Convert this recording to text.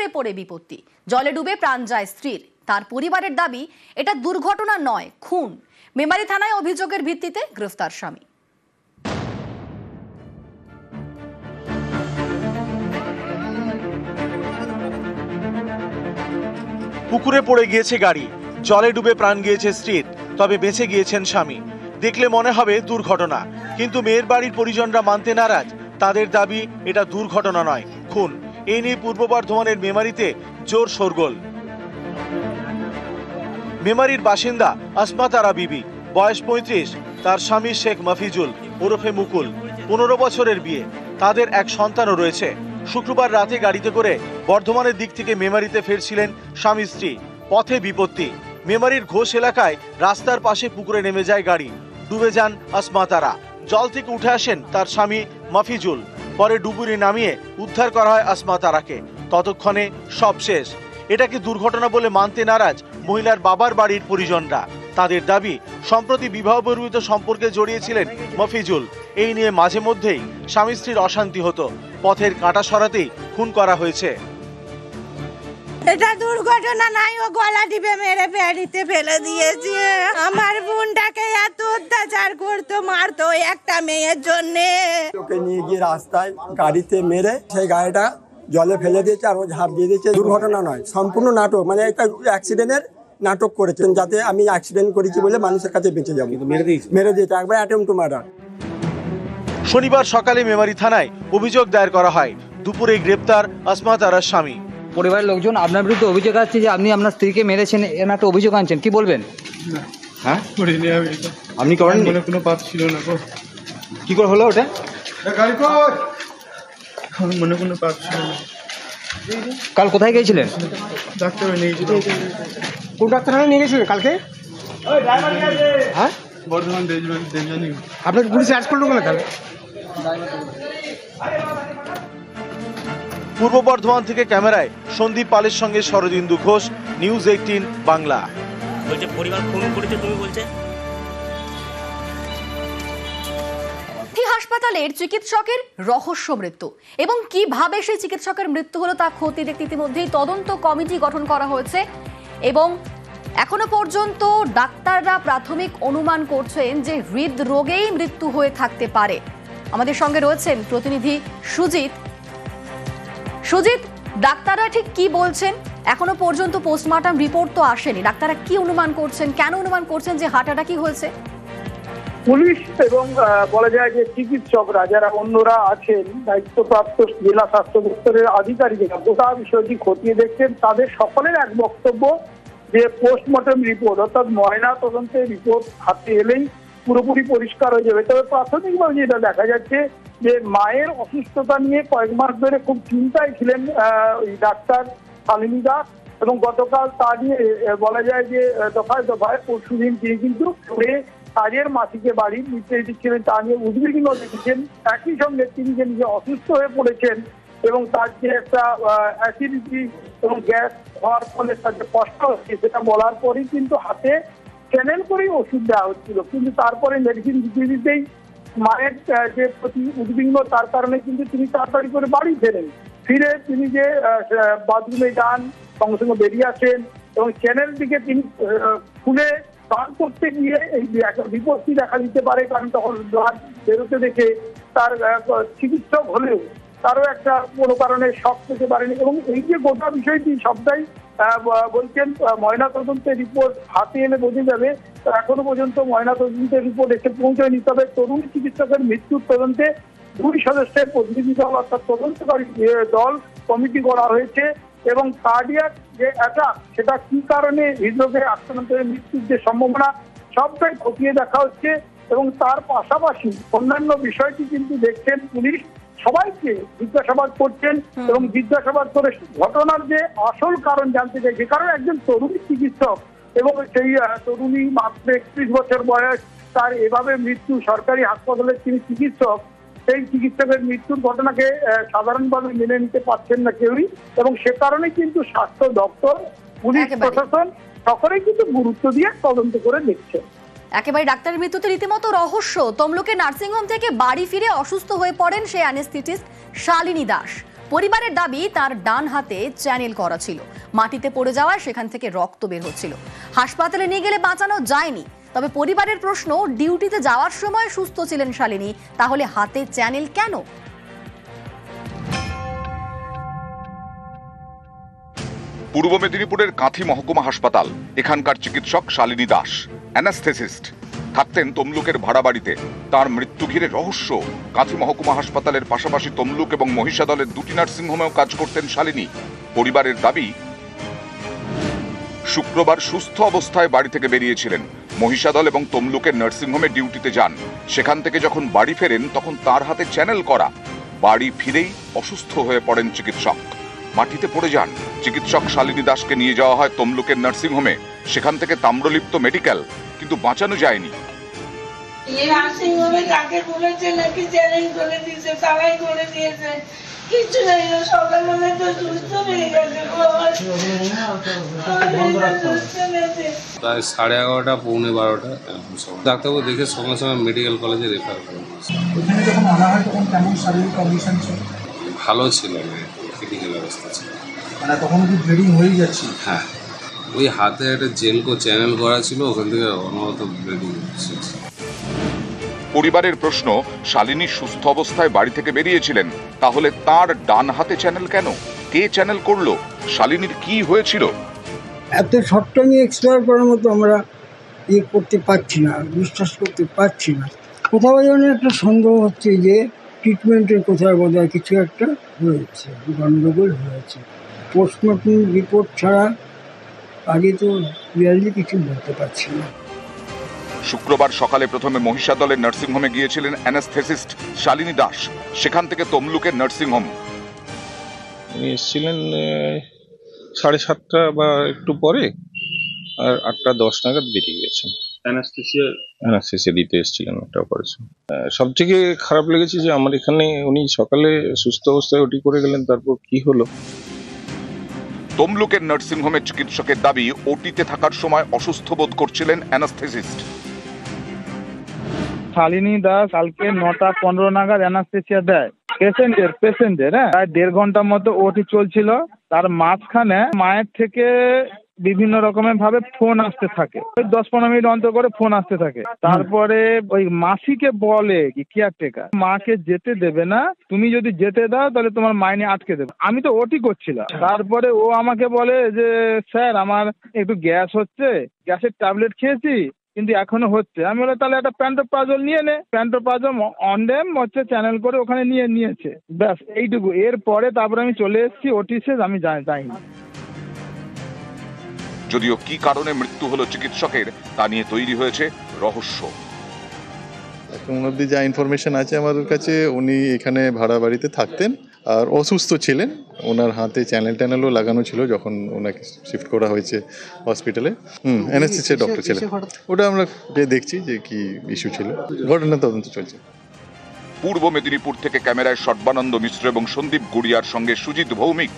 পুকুরে পড়ে বিপত্তি, জলে ডুবে প্রাণ যায় স্ত্রীর। তার পরিবারের দাবি এটা দুর্ঘটনা নয়, খুন। মেমারি থানায় অভিযোগের ভিত্তিতে গ্রেফতার স্বামী। পুকুরে পড়ে গিয়েছে গাড়ি, জলে ডুবে প্রাণ গিয়েছে স্ত্রীর, তবে বেঁচে গিয়েছেন স্বামী। দেখলে মনে হবে দুর্ঘটনা, কিন্তু মেয়ের বাড়ির পরিজনরা মানতে নারাজ। তাদের দাবি এটা দুর্ঘটনা নয়, খুন। এই নিয়ে পূর্ব বর্ধমানের মেমারিতে জোর শোরগোল। মেমারির বাসিন্দা আসমা তারা বিবি, বয়স ৩৫। তার স্বামী শেখ মফিজুল ওরফে মুকুল, ১৫ বছরের বিয়ে। তাদের এক সন্তানও রয়েছে। শুক্রবার রাতে গাড়িতে করে বর্ধমানের দিক থেকে মেমারিতে ফিরছিলেন স্বামী স্ত্রী। পথে বিপত্তি। মেমারির ঘোষ এলাকায় রাস্তার পাশে পুকুরে নেমে যায় গাড়ি, ডুবে যান আসমা তারা। জল থেকে উঠে আসেন তার স্বামী মফিজুল। পরে ডুবুরি নামিয়ে উদ্ধার করা হয় আসমা তারাকে। ততক্ষণে সব শেষ। এটাকে দুর্ঘটনা বলে মানতে নারাজ মহিলার বাবার বাড়ির পরিজনরা। তাদের দাবি সম্প্রতি বিবাহ বহির্ভূত সম্পর্কে জড়িয়েছিলেন মফিজুল। এই নিয়ে মাঝে মধ্যেই স্বামী স্ত্রীর অশান্তি হতো। পথের কাঁটা সরাতেই খুন করা হয়েছে। এটা দুর্ঘটনা নাই, ও গলা টিপে মেরে পেড়িতে ফেলে দিয়েছে। আমার বোনটাকে এত অত্যাচার করতো, মারতো একটা মেয়ের জন্য। ওকে নিয়ে গিয়ে রাস্তায় গাড়িতে মেরে সেই গাড়িটা জলে ফেলে দিয়েছে আর ও ঝাঁপ দিয়ে দিয়েছে। দুর্ঘটনা নয়, সম্পূর্ণ নাটক। মানে একটা অ্যাক্সিডেন্টের নাটক করেছেন, যাতে আমি অ্যাক্সিডেন্ট করেছি বলে মানুষের কাছে বেঁচে যাবো। মেরে দিয়েছে একবার, অ্যাটেম্প টু মার্ডার। শনিবার সকালে মেমারি থানায় অভিযোগ দায়ের করা হয়। দুপুরে গ্রেপ্তার আসমা তারার স্বামী। পরিবারের লোকজন আপনার বিরুদ্ধে অভিযোগ আছে যে আপনি আপনার স্ত্রীকে মেরেছেন, এর একটা অভিযোগ আনছেন, কি বলবেন? হ্যাঁ, আপনি করেন? কোনো পাপ ছিল না। কি করে হলো ওটা? মনে কোনো পাপ ছিল না। কাল কোথায় গিয়েছিলেন? ডাক্তার নিয়ে গেছিল। কোন ডাক্তারখানায় নিয়ে গেছিলেন কালকে? হ্যাঁ, বর্ধমান দেবযানী। আপনাকে পুলিশ অ্যারেস্ট করলো কেন তাহলে? পূর্ব বর্ধমান থেকে ক্যামেরায় সন্দীপ পালের সঙ্গে শরদিন্দু ঘোষ, নিউজ 18 বাংলা। বলছে পরিবার খুন করেছে, তুমি বলছে। হাসপাতালের চিকিৎসকের রহস্য মৃত্যু এবং কিভাবে সেই চিকিৎসকের মৃত্যু হলো তা খতিয়ে দেখতে ইতিমধ্যেই তদন্ত কমিটি গঠন করা হয়েছে এবং এখনো পর্যন্ত ডাক্তাররা প্রাথমিক অনুমান করছেন যে হৃদরোগেই মৃত্যু হয়ে থাকতে পারে। আমাদের সঙ্গে রয়েছেন প্রতিনিধি সুজিত। সুজিত, ডাক্তাররা ঠিক কি বলছেন? এখনো পর্যন্ত পোস্টমর্টম রিপোর্ট তো আসেনি। ডাক্তাররা কি অনুমান করছেন, কেন অনুমান করছেন যে হার্ট অ্যাটাকই হয়েছে? পুলিশ এবং বলা যায় যে চিকিৎসকরা যারা অন্যরা আছেন দায়িত্বপ্রাপ্ত জেলা স্বাস্থ্য দপ্তরের আধিকারিকরা গোটা বিষয়টি খতিয়ে দেখছেন। তাদের সকলের এক বক্তব্য যে পোস্টমর্টম রিপোর্ট অর্থাৎ ময়না তদন্তের রিপোর্ট হাতে এলেই পুরোপুরি পরিষ্কার হয়ে যাবে। তবে প্রাথমিকভাবে যেটা দেখা যাচ্ছে যে মায়ের অসুস্থতা নিয়ে কয়েক মাস ধরে খুব চিন্তায় ছিলেন ডাক্তার শালিনী দাস এবং গতকাল তা নিয়ে বলা যায় যে দফায় দফায় পরশুদিন তিনি কিন্তু কাজের মাসিকে বাড়ির নির্দেশ দিচ্ছিলেন, তা নিয়ে উদ্বিগ্ন দেখেছেন। একই সঙ্গে তিনি যে নিজে অসুস্থ হয়ে পড়েছেন এবং তার যে একটা অ্যাসিডিটি এবং গ্যাস হওয়ার ফলে তার যে কষ্ট হচ্ছে সেটা বলার পরেই কিন্তু হাতে চ্যানেল করেই ওষুধ দেওয়া হচ্ছিল, কিন্তু তারপরে মেডিসিন দিতে দিতেই মায়ের যে প্রতি উদ্বিগ্ন তার কারণে কিন্তু তিনি তাড়াতাড়ি করে বাড়ি ফেরেন। ফিরে তিনি যে বাথরুমে যান, সঙ্গে সঙ্গে বেরিয়ে আসেন এবং চ্যানেল দিকে তিনি খুলে স্নান করতে গিয়ে এই একটা বিপত্তি দেখা দিতে পারে, কারণ তখন ব্লাড বেরোতে দেখে তার চিকিৎসক হলেও তারও একটা কোনো কারণে শক পেতে পারেনি এবং এই যে গোটা বিষয়টি সবটাই বলছেন ময়নাতদন্তের রিপোর্ট হাতে এলে বোঝা যাবে। এখনো পর্যন্ত ময়নাতদন্তের রিপোর্ট এসে পৌঁছায়নি। তবে তরুণ চিকিৎসকের মৃত্যুর তদন্তে 2 সদস্যের প্রতিনিধি দল অর্থাৎ তদন্তকারী দল কমিটি করা হয়েছে এবং কার্ডিয়াক যে অ্যাটাক সেটা কি কারণে হৃদরোগে আক্রান্ত হয়ে মৃত্যুর যে সম্ভাবনা সবটাই খতিয়ে দেখা হচ্ছে এবং তার পাশাপাশি অন্যান্য বিষয়টি কিন্তু দেখছেন পুলিশ। সবাইকে জিজ্ঞাসাবাদ করছেন এবং জিজ্ঞাসাবাদ করে ঘটনার যে আসল কারণ জানতে চাইছে। কারণ একজন তরুণী চিকিৎসক এবং সেই তরুণী মাত্র 31 বছর বয়স, তার এভাবে মৃত্যু, সরকারি হাসপাতালের তিনি চিকিৎসক, সেই চিকিৎসকের মৃত্যুর ঘটনাকে সাধারণভাবে মেনে নিতে পারছেন না কেউই এবং সে কারণে কিন্তু স্বাস্থ্য দপ্তর, পুলিশ প্রশাসন সকলেই কিন্তু গুরুত্ব দিয়ে তদন্ত করে দেখছে। একেবারে ডাক্তারের মৃত্যুতে রীতিমতো রহস্য। তমলুকে নার্সিংহোম থেকে বাড়ি ফিরে অসুস্থ হয়ে পড়েন সেই অ্যানেস্থেটিস্ট শালিনী দাস। পরিবারের দাবি তার ডান হাতে চ্যানেল করা ছিল, মাটিতে পড়ে যাওয়ায় সেখান থেকে রক্ত বের হচ্ছিল। হাসপাতালে নিয়ে গেলে বাঁচানো যায়নি। তবে পরিবারের প্রশ্ন, ডিউটিতে যাওয়ার সময় সুস্থ ছিলেন শালিনী, তাহলে হাতে চ্যানেল কেন? পূর্ব মেদিনীপুরের কাঁথি মহকুমা হাসপাতাল। এখানকার চিকিৎসক শালিনী দাস অ্যানাস্থেসিস্ট, থাকতেন তমলুকের ভাড়া বাড়িতে। তার মৃত্যু ঘিরে রহস্য। কাঁথি মহকুমা হাসপাতালের পাশাপাশি তমলুক এবং মহিষাদলের দুটি নার্সিংহোমেও কাজ করতেন শালিনী। পরিবারের দাবি, শুক্রবার সুস্থ অবস্থায় বাড়ি থেকে বেরিয়েছিলেন। মহিষাদল এবং তমলুকের নার্সিংহোমে ডিউটিতে যান। সেখান থেকে যখন বাড়ি ফেরেন তখন তার হাতে চ্যানেল করা। বাড়ি ফিরেই অসুস্থ হয়ে পড়েন চিকিৎসক, মাটিতে পড়ে যান। চিকিৎসক শালিনী দাসকে নিয়ে যাওয়া হয় তমলুকের নার্সিংহোমে। সেখান থেকে তাম্রলিপ্ত মেডিকেল, কিন্তু বাঁচানো যায়নি। কাকে বলেছে নাকি চ্যালেঞ্জ করে দিয়েছে, তারাই করে দিয়েছে, কিছু নাই। সকালবেলা তো সুস্থ হয়ে গেছে, প্রায় 11:30 পৌনে 12টা ডাক্তারবাবু দেখে সঙ্গে সঙ্গে মেডিকেল কলেজে রেফার করেন। ওখানে যখন আনা হয় তখন কেমন শারীরিক কন্ডিশন ছিল? ভালো ছিল, ক্রিটিক্যাল অবস্থা ছিল। মানে তখন কি ব্লিডিং হয়ে যাচ্ছে? হ্যাঁ, ওই হাতে একটা চ্যানেল করা ছিল, ওখান থেকে অনবরত ব্লিডিং হচ্ছে। পরিবারের প্রশ্ন, শালিনী সুস্থ অবস্থায় বাড়ি থেকে বেরিয়েছিলেন, তাহলে তার ডান হাতে চ্যানেল কেন? কে চ্যানেল করলো? শালিনীর কি হয়েছিল? এত শর্ট আমি এক্সপ্লোর করার মতো আমরা করতে পারছি না, বিশ্বাস করতে পারছি না। কোথাও যেন একটা সন্দেহ হচ্ছে যে ট্রিটমেন্টের কোথাও বোধহয় কিছু একটা হয়েছে, গণ্ডগোল হয়েছে। পোস্টমর্টম রিপোর্ট ছাড়া আগে তো রিয়ালি কিছু বলতে পারছি না। শুক্রবার সকালে প্রথমে মহিষাদলের নার্সিংহোমে গিয়েছিলেন অ্যানাস্থেসিস্ট শালিনী দাস। সেখান থেকে তমলুকের নার্সিংহোম। উনি এসেছিলেন 7:30 বা একটু পরে, আর 8:10 নাগাদ বেরিয়ে গেছেন। অ্যানাস্থেসিয়া দিতে এসেছিলেন একটা অপারেশন। সব থেকে খারাপ লেগেছে যে আমার এখানে উনি সকালে সুস্থ অবস্থায় ওটি করে গেলেন, তারপর কি হলো। তমলুকের নার্সিংহোমের চিকিৎসকের দাবি, ওটিতে থাকার সময় অসুস্থ বোধ করছিলেন অ্যানাস্থেসিস্ট। শালিনী দাস কালকে 9:15 নাগাদ অ্যানাস্থেসিয়া দেয় পেশেন্টের প্রায় 1.5 ঘন্টার মতো ওটি চলছিল। তার মাঝখানে মায়ের থেকে বিভিন্ন রকমের ভাবে ফোন আসতে থাকে, 10-15 মিনিট অন্তর করে ফোন আসতে থাকে। তারপরে ওই মাসিকে বলে কি কেয়ারটেকার, মাকে যেতে দেবে না, তুমি যদি যেতে দাও তাহলে তোমার মাইনে আটকে দেবে। আমি তো ওটি করছিলাম। তারপরে ও আমাকে বলে যে স্যার আমার একটু গ্যাস হচ্ছে, গ্যাসের ট্যাবলেট খেয়েছি কিন্তু এখনো হচ্ছে। আমি বলে তাহলে একটা প্যান্টোপ্রাজল নিয়ে নে। প্যান্টোপ্রাজল অনডেম চ্যানেল করে ওখানে নিয়েছে, ব্যাস এইটুকু। এরপরে তারপরে আমি চলে এসেছি, ওটি শেষ, আমি যাইনি। যদিও কি কারণে মৃত্যু হলো চিকিৎসকের, তা নিয়ে তৈরি হয়েছে রহস্য। এখন অবধি যা ইনফরমেশন আছে আমাদের কাছে, উনি এখানে ভাড়া বাড়িতে থাকতেন আর অসুস্থ ছিলেন। ওনার হাতে চ্যানেলও লাগানো ছিল যখন ওনাকে শিফট করা হয়েছে হসপিটালে। অ্যানেস্থেসিয়া ডক্টর ছিলেন। ওটা আমরা দেখছি যে কি ইস্যু ছিল, ঘটনা তদন্ত চলছে। পূর্ব মেদিনীপুর থেকে ক্যামেরায় সর্বানন্দ মিশ্র এবং সন্দীপ গুড়িয়ার সঙ্গে সুজিত ভৌমিক।